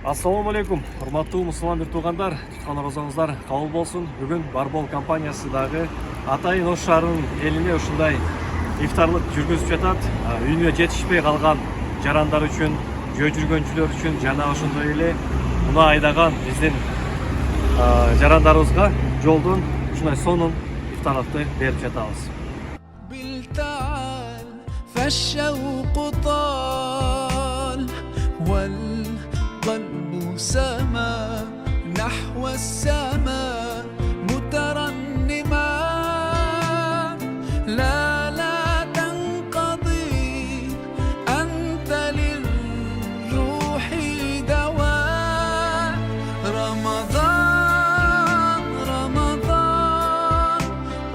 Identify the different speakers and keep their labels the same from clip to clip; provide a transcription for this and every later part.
Speaker 1: Ассаламу алейкум, урматтуу мусулман туугандар, туткан оразаңыздар кабыл болсун. Бүгүн Барбол компаниясындагы Атайын Ош шаарынын элине ушундай ифтарлык жүргүзүп жатат. Үйүнө жетишпей калган жарандар үчүн, жөө жүргөнчүлөр үчүн жана ошондой эле муна айдаган биздин жарандарыбызга жолдон ушундай сонун ифтарлыкты берип жатабыз.
Speaker 2: فالشوق طال والقلب سما نحو السماء مترنما لا تنقضي أنت للروح دواء رمضان رمضان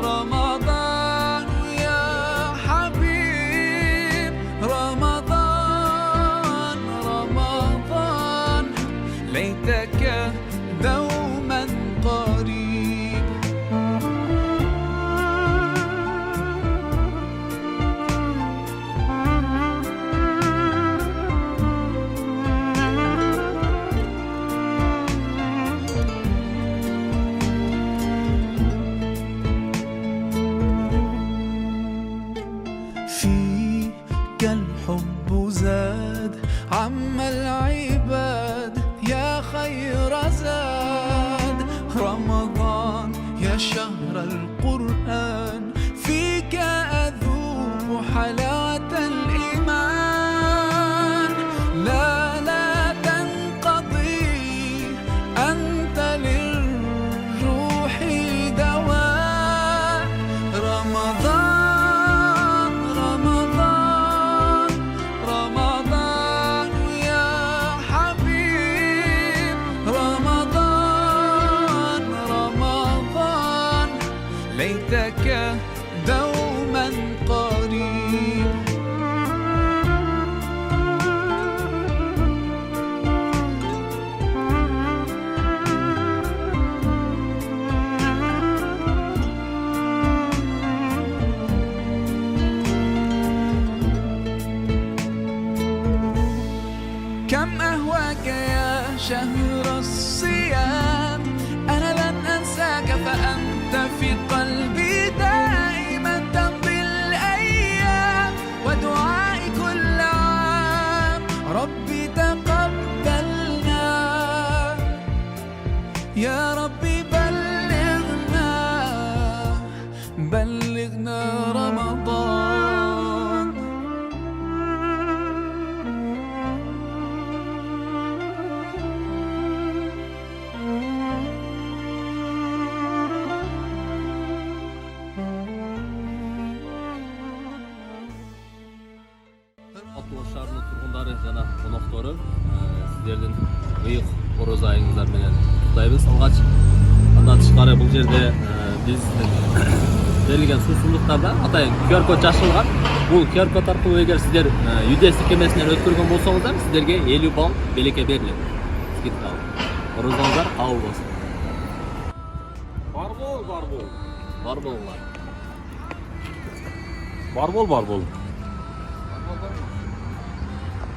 Speaker 2: رمضان يا حبيب رمضان رمضان ليتك دوما قريب فيك الحب زاد عم العباد يا خير زاد رمضان يا شهر القرآن فيك أذوق حلاوة الإيمان لا تنقضي أنت للروح دواء رمضان رمضان رمضان يا حبيب رمضان رمضان ليتك دوما قريب كم أهواك يا شهر الصيام أنا لن أنساك فأنت في قلبي دائما تمضي الأيام ودعائي كل عام ربي تقبلنا يا ربي بلغنا رمضان
Speaker 3: Ош шаарынын тургундары жана коноктору сиздердин ыйык орозо айыңыздар менен куттайбыз. Алгач андан тышкары бул жерде биздин берилген суусундуктарда атайын QR код чачылган. Бул QR код аркылуу эгер сиздер ЮДЕ тиркемесинен өткөргөн болсоңуздар, сиздерге 50 балл белекке берилет. Скидка алып. Орозоңуздар кабыл болсун.
Speaker 1: Барбол.
Speaker 3: Бар болуңар.
Speaker 1: Барбол.